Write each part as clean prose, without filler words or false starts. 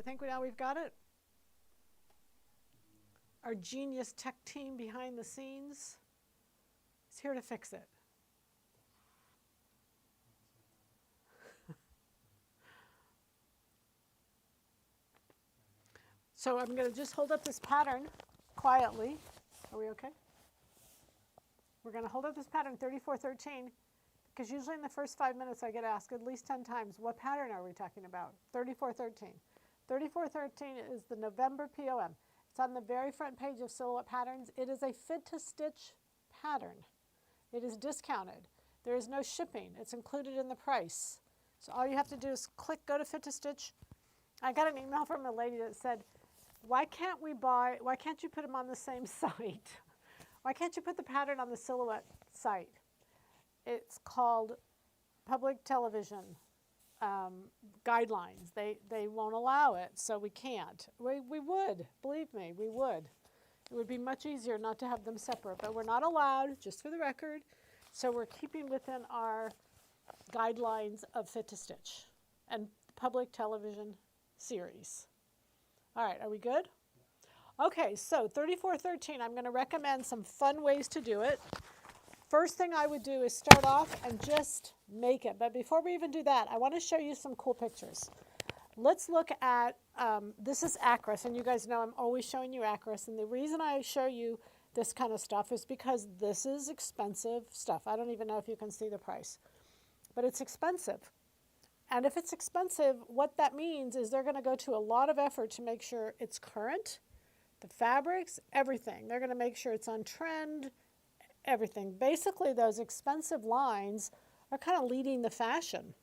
think now we've got it. Our genius tech team behind the scenes is here to fix it. So I'm going to just hold up this pattern quietly. Are we okay? We're going to hold up this pattern 3413 because usually in the first 5 minutes I get asked at least 10 times, what pattern are we talking about? 3413. 3413 is the November PoM. It's on the very front page of Silhouette Patterns. It is a fit-to-stitch pattern. It is discounted. There is no shipping. It's included in the price. So all you have to do is click, go to fit-to-stitch. I got an email from a lady that said, why can't you put them on the same site? Why can't you put the pattern on the Silhouette site? It's called public television guidelines. They won't allow it, so we can't. We would, believe me, we would. It would be much easier not to have them separate, but we're not allowed, just for the record. So we're keeping within our guidelines of Fit to Stitch and public television series. All right, are we good? Okay, so 3413, I'm going to recommend some fun ways to do it. First thing I would do is start off and just make it. But before we even do that, I want to show you some cool pictures. Let's look at, this is Acris, and you guys know I'm always showing you Acris. And the reason I show you this kind of stuff is because this is expensive stuff. I don't even know if you can see the price, but it's expensive. And if it's expensive, what that means is they're going to go to a lot of effort to make sure it's current, the fabrics, everything. They're going to make sure it's on trend, everything. Basically, those expensive lines are kind of leading the fashion.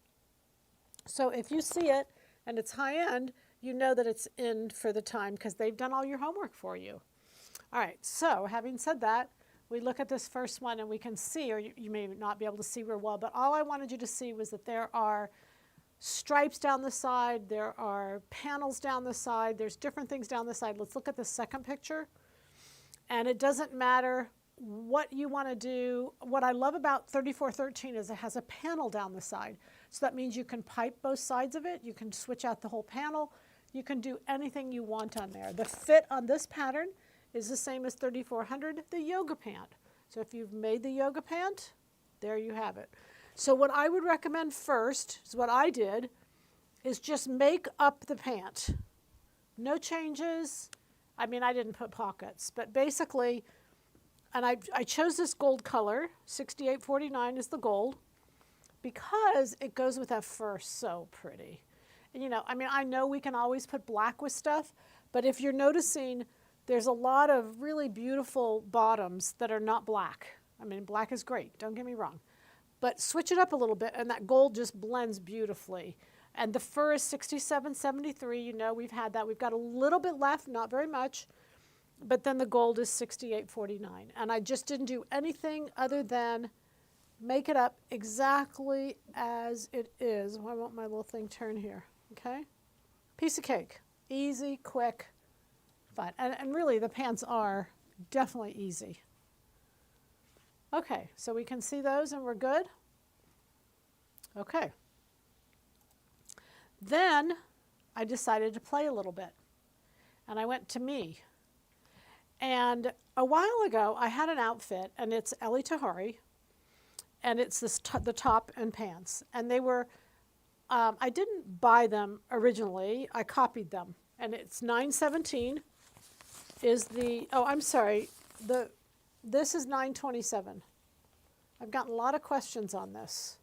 So if you see it and it's high-end, you know that it's in for the time because they've done all your homework for you. All right, so having said that, we look at this first one and we can see, or you may not be able to see real well, but all I wanted you to see was that there are stripes down the side, there are panels down the side, there's different things down the side. Let's look at the second picture. And it doesn't matter what you want to do. What I love about 3413 is it has a panel down the side. So that means you can pipe both sides of it. You can switch out the whole panel. You can do anything you want on there. The fit on this pattern is the same as 3400, the yoga pant. So if you've made the yoga pant, there you have it. So what I would recommend first, is what I did, is just make up the pant. No changes. I mean, I didn't put pockets, but basically, and I chose this gold color, 6849 is the gold, because it goes with that fur so pretty. And you know, I mean, I know we can always put black with stuff, but if you're noticing, there's a lot of really beautiful bottoms that are not black. I mean, black is great, don't get me wrong. But switch it up a little bit, and that gold just blends beautifully. And the fur is 6773. You know, we've had that. We've got a little bit left, not very much. But then the gold is 6849. And I just didn't do anything other than make it up exactly as it is. Why won't my little thing turn here? Okay? Piece of cake. Easy, quick, fun. And really, the pants are definitely easy. Okay, so we can see those and we're good? Okay. Then I decided to play a little bit. And I went to me. And a while ago, I had an outfit, and it's Ellie Tahari, and it's this the top and pants. And they were, I didn't buy them originally, I copied them. And it's 917 is the, oh, I'm sorry, this is 927. I've gotten a lot of questions on this.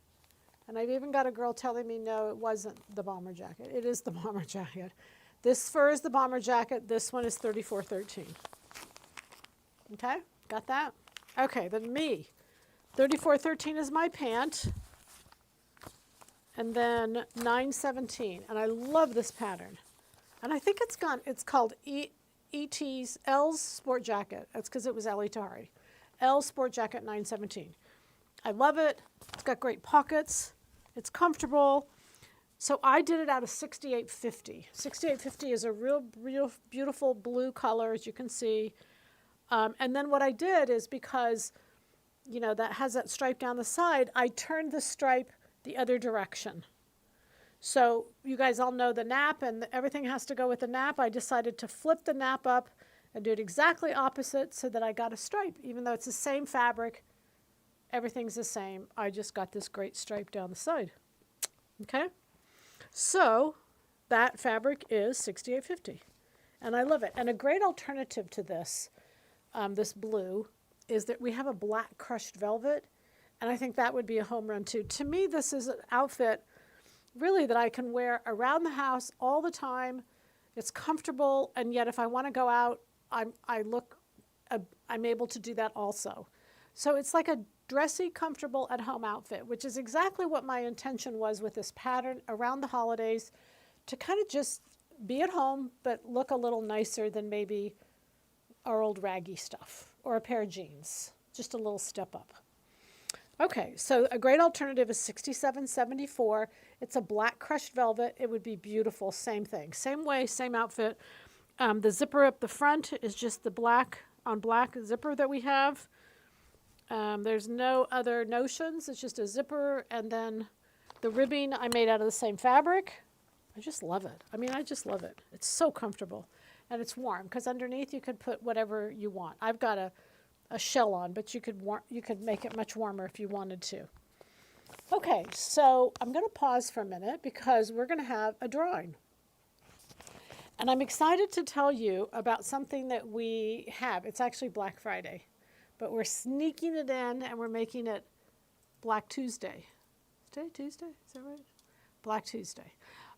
And I've even got a girl telling me, no, it wasn't the bomber jacket. It is the bomber jacket. This fur is the bomber jacket. This one is 3413. Okay, got that? Okay, then me. 3413 is my pant. And then 917. And I love this pattern. And I think it's called ET's L's Sport Jacket. That's because it was Ellie Tahari. L Sport Jacket 917. I love it. It's got great pockets. It's comfortable. So I did it out of 6850. 6850 is a real beautiful blue color, as you can see. And then what I did is because, you know, that has that stripe down the side, I turned the stripe the other direction. So you guys all know the nap, and everything has to go with the nap. I decided to flip the nap up and do it exactly opposite so that I got a stripe. Even though it's the same fabric, everything's the same. I just got this great stripe down the side. Okay? So that fabric is $68.50, and I love it. And a great alternative to this, this blue, is that we have a black crushed velvet, and I think that would be a home run too. To me, this is an outfit really that I can wear around the house all the time. It's comfortable, and yet if I want to go out, I'm able to do that also. So it's like a dressy, comfortable at-home outfit, which is exactly what my intention was with this pattern around the holidays, to kind of just be at home but look a little nicer than maybe our old raggy stuff or a pair of jeans. Just a little step up. Okay, so a great alternative is $67.74. It's a black crushed velvet. It would be beautiful. Same thing. Same way, same outfit. The zipper up the front is just the black on black zipper that we have. There's no other notions. It's just a zipper, and then the ribbing I made out of the same fabric. I just love it. I mean, I just love it. It's so comfortable, and it's warm because underneath you could put whatever you want. I've got a shell on, but you could make it much warmer if you wanted to. Okay, so I'm going to pause for a minute because we're going to have a drawing. And I'm excited to tell you about something that we have. It's actually Black Friday, but we're sneaking it in and we're making it Black Tuesday. Is today Tuesday? Is that right? Black Tuesday.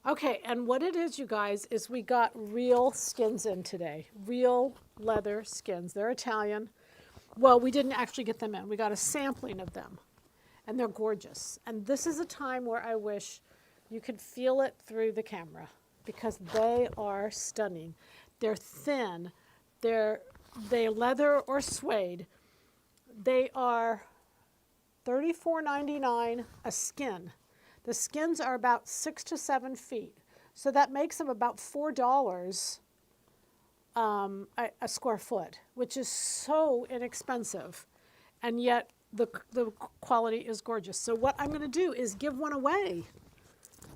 Okay, and what it is, you guys, is we got real skins in today. Real leather skins. They're Italian. Well, we didn't actually get them in. We got a sampling of them, and they're gorgeous. And this is a time where I wish you could feel it through the camera because they are stunning. They're thin. They're leather or suede. They are $34.99 a skin. The skins are about 6 to 7 feet, so that makes them about $4 a square foot, which is so inexpensive, and yet the quality is gorgeous. So what I'm going to do is give one away.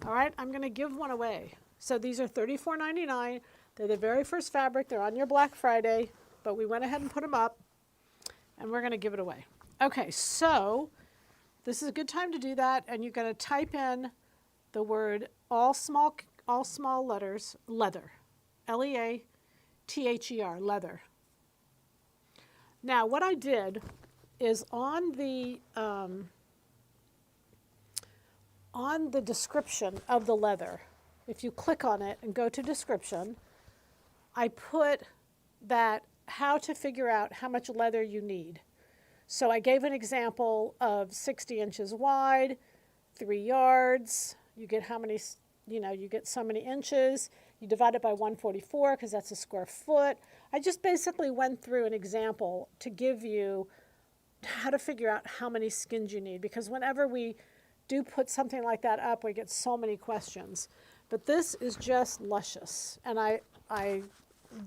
All right, I'm going to give one away. So these are $34.99. They're the very first fabric. They're on your Black Friday, but we went ahead and put them up, and we're going to give it away. Okay, so this is a good time to do that, and you're going to type in the word all small letters, leather, L-E-A-T-H-E-R, leather. Now, what I did is on the description of the leather, if you click on it and go to description, I put that how to figure out how much leather you need. So I gave an example of 60 inches wide, 3 yards. You get how many, you get so many inches. You divide it by 144 because that's a square foot. I just basically went through an example to give you how to figure out how many skins you need, because whenever we do put something like that up, we get so many questions. But this is just luscious, and I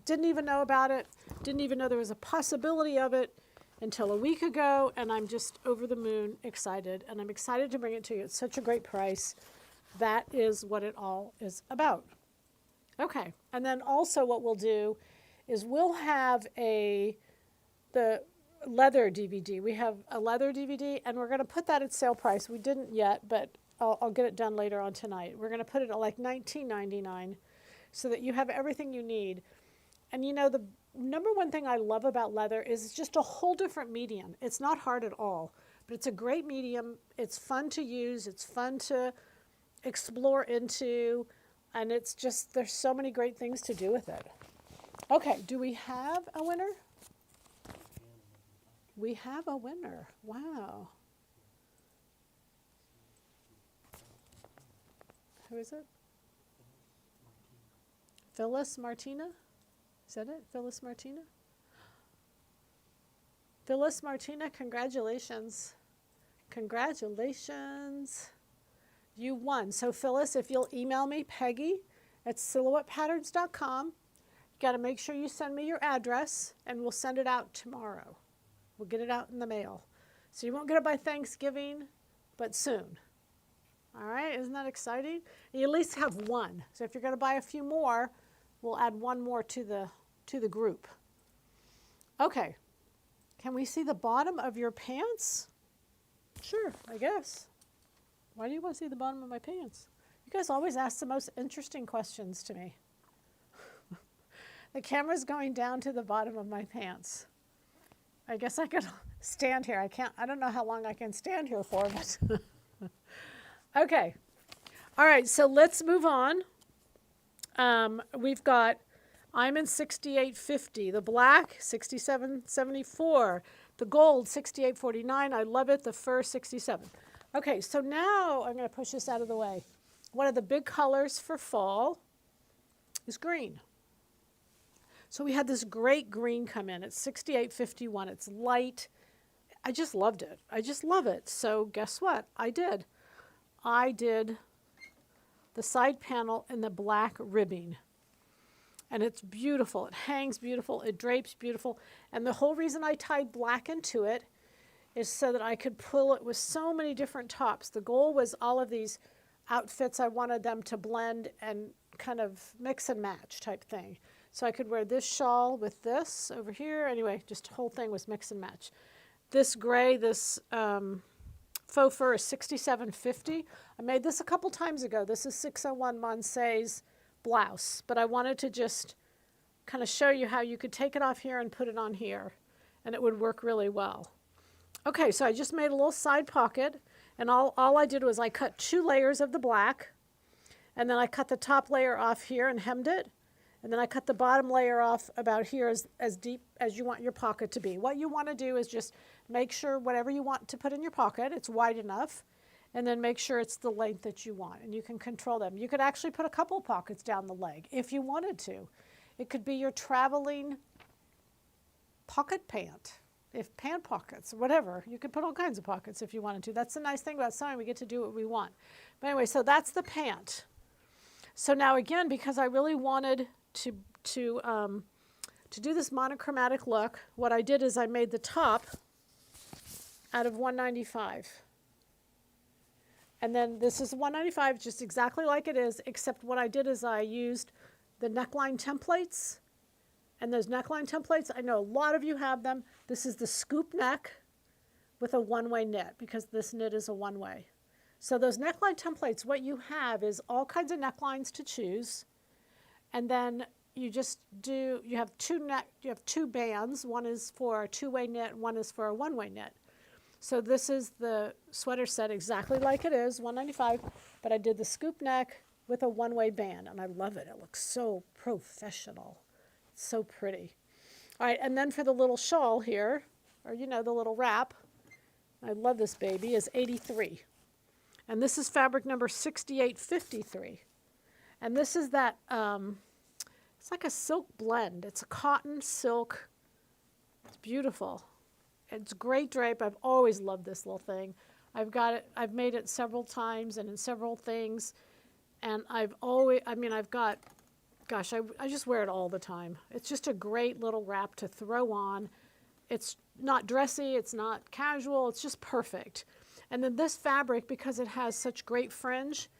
didn't even know about it, didn't even know there was a possibility of it until a week ago, and I'm just over the moon excited, and I'm excited to bring it to you. It's such a great price. That is what it all is about. Okay, and then also what we'll do is we'll have the leather DVD. We have a leather DVD, and we're going to put that at sale price. We didn't yet, but I'll get it done later on tonight. We're going to put it at like $19.99 so that you have everything you need. And the number one thing I love about leather is it's just a whole different medium. It's not hard at all, but it's a great medium. It's fun to use. It's fun to explore into, and it's just, there's so many great things to do with it. Okay, do we have a winner? We have a winner. Wow. Who is it? Phyllis Martina? Is that it? Phyllis Martina? Phyllis Martina, congratulations. Congratulations. You won. So Phyllis, if you'll email me, Peggy@silhouettepatterns.com. You got to make sure you send me your address, and we'll send it out tomorrow. We'll get it out in the mail. So you won't get it by Thanksgiving, but soon. All right, isn't that exciting? You at least have one. So if you're going to buy a few more, we'll add one more to the group. Okay, can we see the bottom of your pants? Sure, I guess. Why do you want to see the bottom of my pants? You guys always ask the most interesting questions to me. The camera's going down to the bottom of my pants. I guess I could stand here. I don't know how long I can stand here for, but okay. All right, so let's move on. We've got, I'm in 68.50, the black 67.74, the gold 68.49. I love it. The fur 67. Okay, so now I'm going to push this out of the way. One of the big colors for fall is green. So we had this great green come in. It's 68.51. It's light. I just loved it. I just love it. So guess what? I did the side panel in the black ribbing. And it's beautiful. It hangs beautiful. It drapes beautiful. And the whole reason I tied black into it is so that I could pull it with so many different tops. The goal was all of these outfits, I wanted them to blend and kind of mix and match type thing. So I could wear this shawl with this over here. Anyway, just the whole thing was mix and match. This gray, this faux fur is 67.50. I made this a couple times ago. This is 601 Monse's blouse, but I wanted to just kind of show you how you could take it off here and put it on here, and it would work really well. Okay, so I just made a little side pocket, and all I did was I cut 2 layers of the black, and then I cut the top layer off here and hemmed it, and then I cut the bottom layer off about here as deep as you want your pocket to be. What you want to do is just make sure whatever you want to put in your pocket, it's wide enough, and then make sure it's the length that you want, and you can control them. You could actually put a couple pockets down the leg if you wanted to. It could be your traveling pocket pant, if pant pockets, whatever. You could put all kinds of pockets if you wanted to. That's the nice thing about sewing. We get to do what we want. But anyway, so that's the pant. So now again, because I really wanted to do this monochromatic look, what I did is I made the top out of 195. And then this is 195, just exactly like it is, except what I did is I used the neckline templates. And those neckline templates, I know a lot of you have them. This is the scoop neck with a one-way knit, because this knit is a one-way. So those neckline templates, what you have is all kinds of necklines to choose. And then you just do, you have two bands. One is for a two-way knit, one is for a one-way knit. So this is the sweater set exactly like it is, 195, but I did the scoop neck with a one-way band, and I love it. It looks so professional. It's so pretty. All right, and then for the little shawl here, or the little wrap, I love this baby, is 83. And this is fabric number 6853. And this is that, it's like a silk blend. It's a cotton silk. It's beautiful. It's great drape. I've always loved this little thing. I've got it, I've made it several times and in several things. And I've got, gosh, I just wear it all the time. It's just a great little wrap to throw on. It's not dressy, it's not casual, it's just perfect. And then this fabric, because it has such great fringe,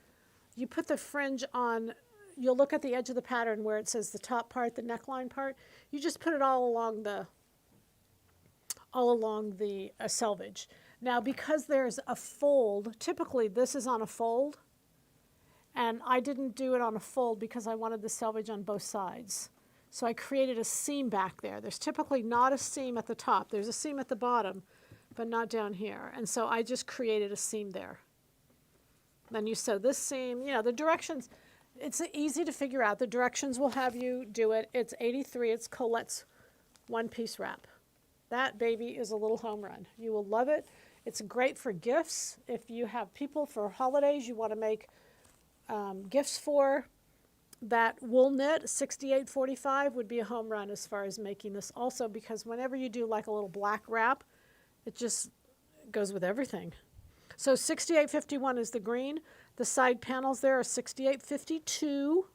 you put the fringe on, you'll look at the edge of the pattern where it says the top part, the neckline part, you just put it all along the selvage. Now, because there's a fold, typically this is on a fold, and I didn't do it on a fold because I wanted the selvage on both sides. So I created a seam back there. There's typically not a seam at the top. There's a seam at the bottom, but not down here. And so I just created a seam there. Then you sew this seam. The directions, it's easy to figure out. The directions will have you do it. It's 83. It's Colette's one-piece wrap. That baby is a little home run. You will love it. It's great for gifts. If you have people for holidays you want to make gifts for, that wool knit 6845 would be a home run as far as making this also, because whenever you do like a little black wrap, it just goes with everything. So 6851 is the green. The side panels there are 6852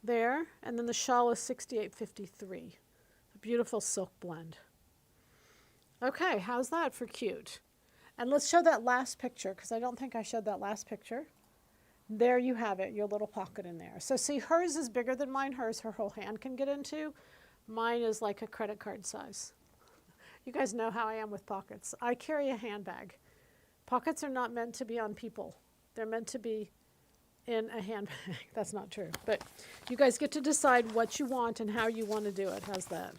there, and then the shawl is 6853. A beautiful silk blend. Okay, how's that for cute? And let's show that last picture, because I don't think I showed that last picture. There you have it, your little pocket in there. So see, hers is bigger than mine. Hers, her whole hand can get into. Mine is like a credit card size. You guys know how I am with pockets. I carry a handbag. Pockets are not meant to be on people. They're meant to be in a handbag. That's not true. But you guys get to decide what you want and how you want to do it. How's that?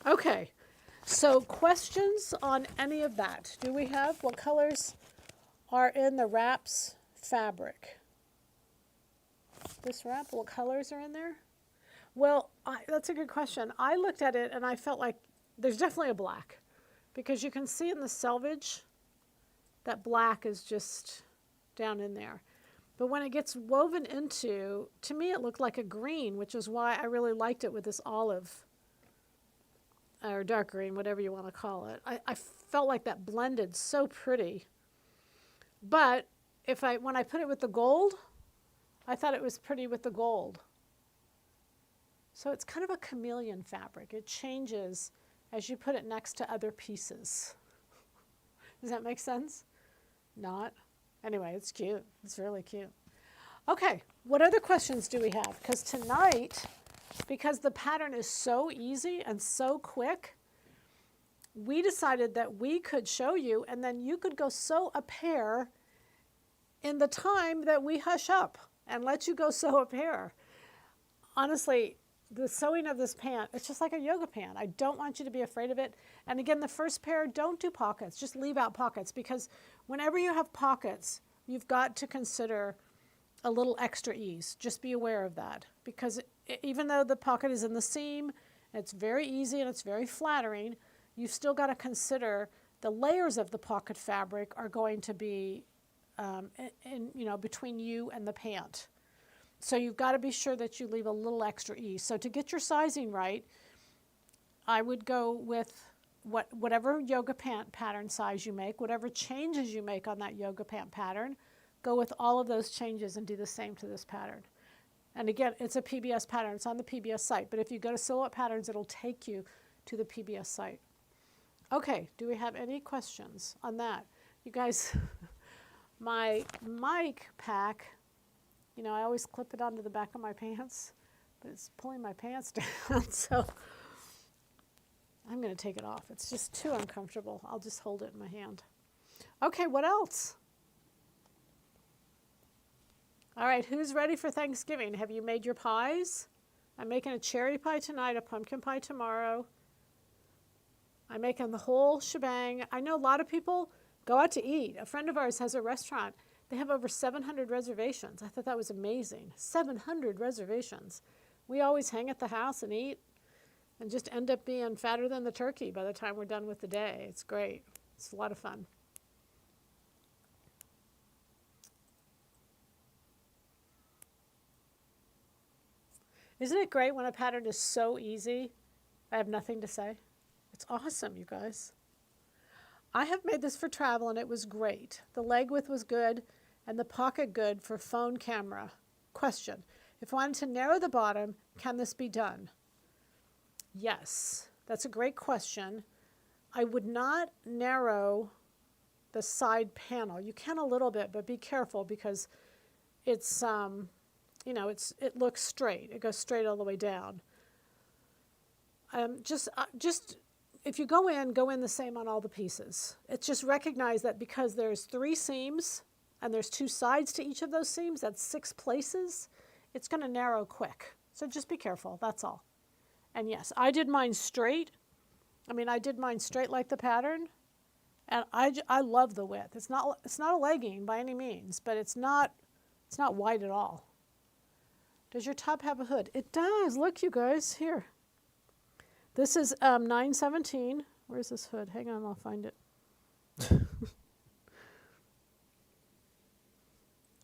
Okay. So questions on any of that? Do we have? What colors are in the wraps fabric? This wrap, what colors are in there? Well, that's a good question. I looked at it and I felt like there's definitely a black, because you can see in the selvage that black is just down in there. But when it gets woven into, to me it looked like a green, which is why I really liked it with this olive, or dark green, whatever you want to call it. I felt like that blended so pretty. But when I put it with the gold, I thought it was pretty with the gold. So it's kind of a chameleon fabric. It changes as you put it next to other pieces. Does that make sense? Not? Anyway, it's cute. It's really cute. Okay, what other questions do we have? Because tonight, because the pattern is so easy and so quick, we decided that we could show you, and then you could go sew a pair in the time that we hush up and let you go sew a pair. Honestly, the sewing of this pant, it's just like a yoga pant. I don't want you to be afraid of it. And again, the first pair, don't do pockets. Just leave out pockets, because whenever you have pockets, you've got to consider a little extra ease. Just be aware of that, because even though the pocket is in the seam, it's very easy and it's very flattering, you've still got to consider the layers of the pocket fabric are going to be between you and the pant. So you've got to be sure that you leave a little extra ease. So to get your sizing right, I would go with whatever yoga pant pattern size you make, whatever changes you make on that yoga pant pattern, go with all of those changes and do the same to this pattern. And again, it's a PBS pattern. It's on the PBS site. But if you go to Silhouette Patterns, it'll take you to the PBS site. Okay, do we have any questions on that? You guys, my mic pack, I always clip it onto the back of my pants, but it's pulling my pants down, so I'm going to take it off. It's just too uncomfortable. I'll just hold it in my hand. Okay, what else? All right, who's ready for Thanksgiving? Have you made your pies? I'm making a cherry pie tonight, a pumpkin pie tomorrow. I'm making the whole shebang. I know a lot of people go out to eat. A friend of ours has a restaurant. They have over 700 reservations. I thought that was amazing. 700 reservations. We always hang at the house and eat and just end up being fatter than the turkey by the time we're done with the day. It's great. It's a lot of fun. Isn't it great when a pattern is so easy? I have nothing to say. It's awesome, you guys. I have made this for travel and it was great. The leg width was good and the pocket good for phone camera. Question: if I wanted to narrow the bottom, can this be done? Yes, that's a great question. I would not narrow the side panel. You can a little bit, but be careful because it's, it looks straight. It goes straight all the way down. Just if you go in the same on all the pieces. It's just recognize that because there's 3 seams and there's 2 sides to each of those seams, that's 6 places, it's going to narrow quick. So just be careful, that's all. And yes, I did mine straight. I did mine straight like the pattern. And I love the width. It's not a legging by any means, but it's not wide at all. Does your top have a hood? It does. Look, you guys, here. This is 917. Where's this hood? Hang on, I'll find it.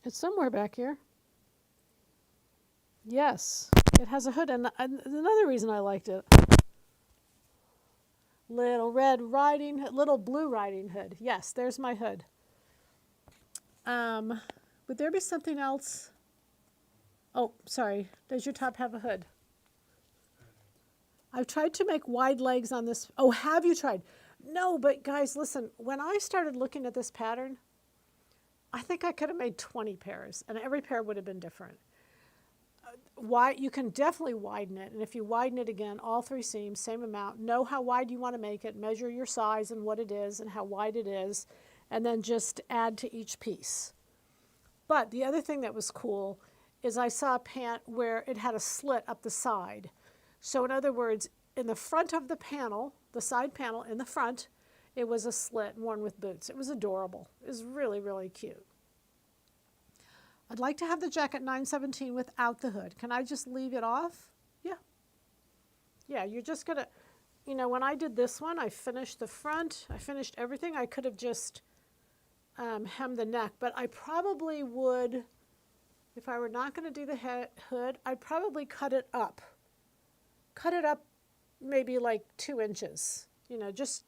It's somewhere back here. Yes, it has a hood, and another reason I liked it. Little blue riding hood. Yes, there's my hood. Would there be something else? Oh, sorry. Does your top have a hood? I've tried to make wide legs on this. Oh, have you tried? No, but guys, listen, when I started looking at this pattern, I think I could have made 20 pairs, and every pair would have been different. You can definitely widen it, and if you widen it again, all 3 seams, same amount, know how wide you want to make it, measure your size and what it is and how wide it is, and then just add to each piece. But the other thing that was cool is I saw a pant where it had a slit up the side. So in other words, in the front of the panel, the side panel in the front, it was a slit worn with boots. It was adorable. It was really, really cute. I'd like to have the jacket 917 without the hood. Can I just leave it off? Yeah. Yeah, you're just going to, you know, when I did this one, I finished the front. I finished everything. I could have just hemmed the neck, but I probably would, if I were not going to do the hood, I'd probably cut it up. Cut it up maybe like 2 inches. You know, just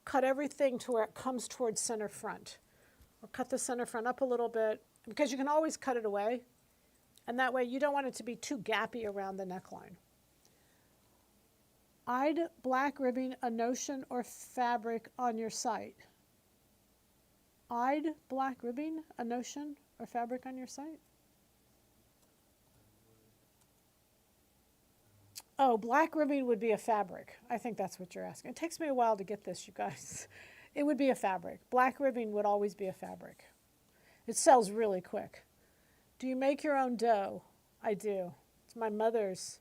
cut everything to where it comes towards center front. Or cut the center front up a little bit, because you can always cut it away. And that way you don't want it to be too gappy around the neckline. I'd black ribbing a notion or fabric on your site. I'd black ribbing a notion or fabric on your site? Oh, black ribbing would be a fabric. I think that's what you're asking. It takes me a while to get this, you guys. It would be a fabric. Black ribbing would always be a fabric. It sells really quick. Do you make your own dough? I do. It's my mother's.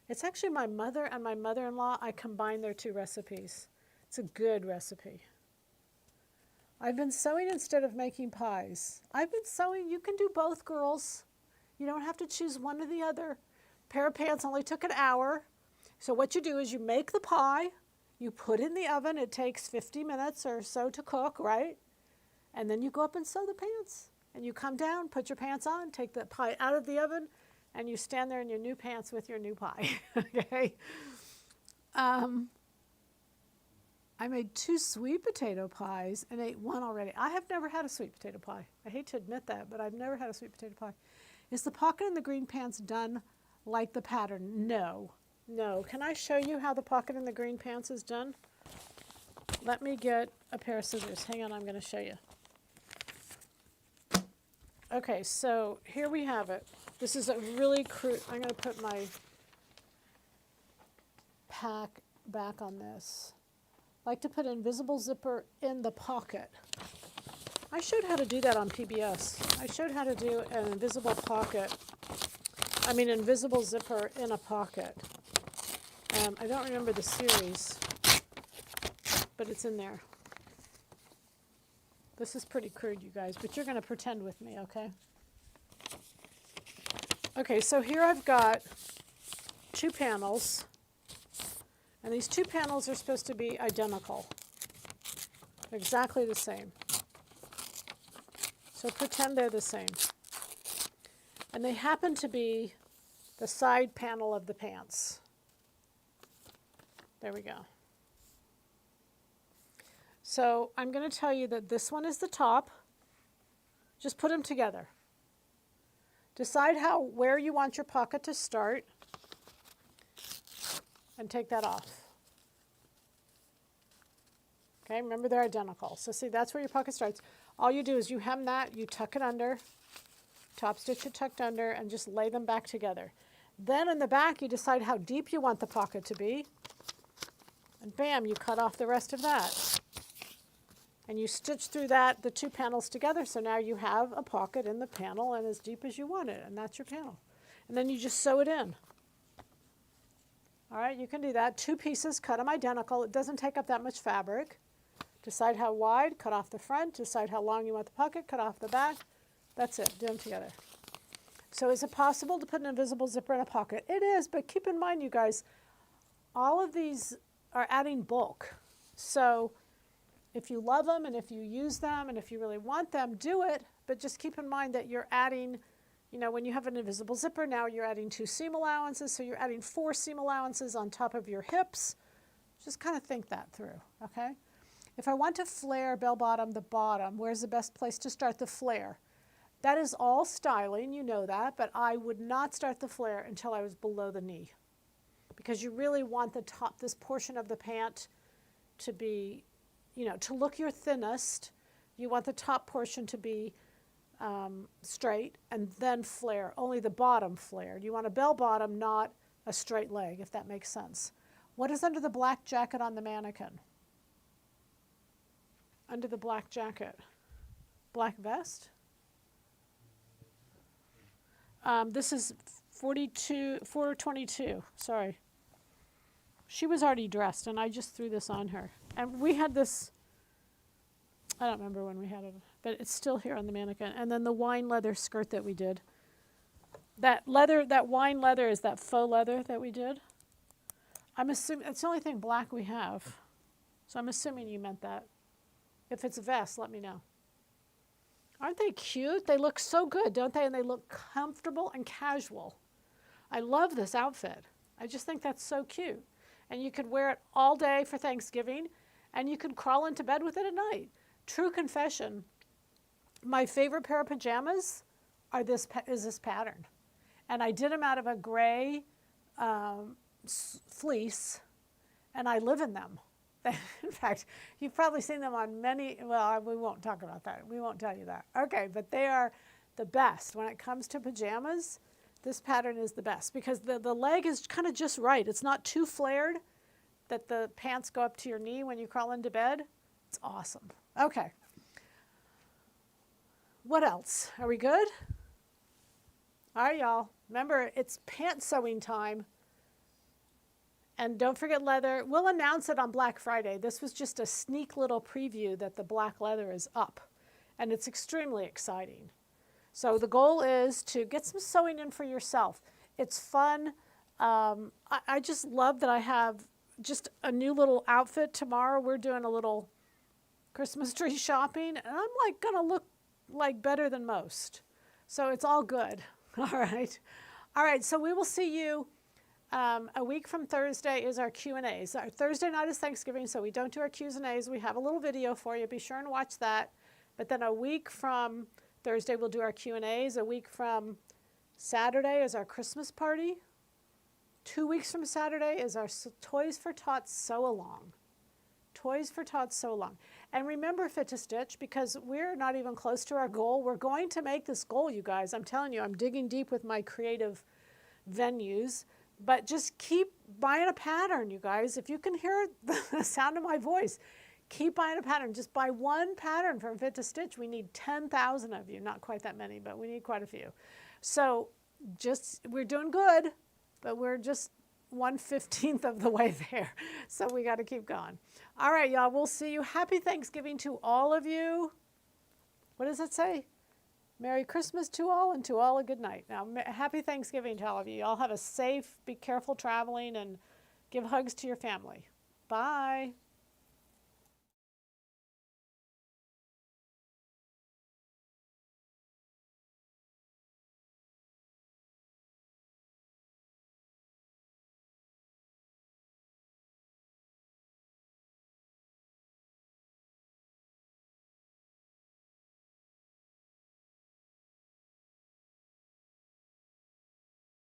It's actually my mother and my mother-in-law. I combine their 2 recipes. It's a good recipe. I've been sewing instead of making pies. I've been sewing. You can do both, girls. You don't have to choose one or the other. Pair of pants only took an hour. So what you do is you make the pie. You put it in the oven. It takes 50 minutes or so to cook, right? And then you go up and sew the pants. And you come down, put your pants on, take the pie out of the oven, and you stand there in your new pants with your new pie. Okay? I made 2 sweet potato pies and ate 1 already. I have never had a sweet potato pie. I hate to admit that, but I've never had a sweet potato pie. Is the pocket in the green pants done like the pattern? No. No. Can I show you how the pocket in the green pants is done? Let me get a pair of scissors. Hang on, I'm going to show you. Okay, so here we have it. This is a really crude, I'm going to put my pack back on this. I like to put an invisible zipper in the pocket. I showed how to do that on PBS. I showed how to do an invisible invisible zipper in a pocket. I don't remember the series, but it's in there. This is pretty crude, you guys, but you're going to pretend with me, okay? Okay, so here I've got 2 panels, and these 2 panels are supposed to be identical, exactly the same. So pretend they're the same. And they happen to be the side panel of the pants. There we go. So I'm going to tell you that this one is the top. Just put them together. Decide where you want your pocket to start and take that off. Okay, remember they're identical. So see, that's where your pocket starts. All you do is you hem that, you tuck it under, top stitch it tucked under, and just lay them back together. Then in the back, you decide how deep you want the pocket to be. And bam, you cut off the rest of that. And you stitch through the 2 panels together, so now you have a pocket in the panel and as deep as you want it, and that's your panel. And then you just sew it in. All right, you can do that. 2 pieces, cut them identical. It doesn't take up that much fabric. Decide how wide, cut off the front. Decide how long you want the pocket, cut off the back. That's it, do them together. So is it possible to put an invisible zipper in a pocket? It is, but keep in mind, you guys, all of these are adding bulk. So if you love them and if you use them and if you really want them, do it. But just keep in mind that you're adding, you know, when you have an invisible zipper, now you're adding 2 seam allowances. So you're adding 4 seam allowances on top of your hips. Just kind of think that through, okay? If I want to flare bell bottom the bottom, where's the best place to start the flare? That is all styling, you know that, but I would not start the flare until I was below the knee. Because you really want the top, this portion of the pant to be, to look your thinnest. You want the top portion to be straight and then flare, only the bottom flared. You want a bell bottom, not a straight leg, if that makes sense. What is under the black jacket on the mannequin? Under the black jacket? Black vest? This is 422, sorry. She was already dressed, and I just threw this on her. And we had this, I don't remember when we had it, but it's still here on the mannequin. And then the wine leather skirt that we did. That leather, that wine leather is that faux leather that we did. I'm assuming, it's the only thing black we have. So I'm assuming you meant that. If it's a vest, let me know. Aren't they cute? They look so good, don't they? And they look comfortable and casual. I love this outfit. I just think that's so cute. And you could wear it all day for Thanksgiving, and you could crawl into bed with it at night. True confession, my favorite pair of pajamas is this pattern. And I did them out of a gray fleece, and I live in them. In fact, you've probably seen them on many, well, we won't talk about that. We won't tell you that. Okay, but they are the best. When it comes to pajamas, this pattern is the best because the leg is kind of just right. It's not too flared that the pants go up to your knee when you crawl into bed. It's awesome. Okay. What else? Are we good? All right, y'all. Remember, it's pant sewing time. And don't forget leather. We'll announce it on Black Friday. This was just a sneak little preview that the black leather is up. And it's extremely exciting. So the goal is to get some sewing in for yourself. It's fun. I just love that I have just a new little outfit tomorrow. We're doing a little Christmas tree shopping. And I'm like going to look like better than most. So it's all good. All right. All right. So we will see you. A week from Thursday is our Q&As. Our Thursday night is Thanksgiving, so we don't do our Q&As. We have a little video for you. Be sure and watch that. But then a week from Thursday, we'll do our Q&As. A week from Saturday is our Christmas party. 2 weeks from Saturday is our Toys for Tots sew-along. Toys for Tots sew-along. And remember Fit to Stitch, because we're not even close to our goal. We're going to make this goal, you guys. I'm telling you, I'm digging deep with my creative venues. But just keep buying a pattern, you guys. If you can hear the sound of my voice, keep buying a pattern. Just buy one pattern from Fit to Stitch. We need 10,000 of you. Not quite that many, but we need quite a few. So we're doing good, but we're just 1/15 of the way there. So we got to keep going. All right, y'all. We'll see you. Happy Thanksgiving to all of you. What does it say? Merry Christmas to all, and to all a good night. Now, happy Thanksgiving to all of you. Y'all have a safe, be careful traveling, and give hugs to your family. Bye.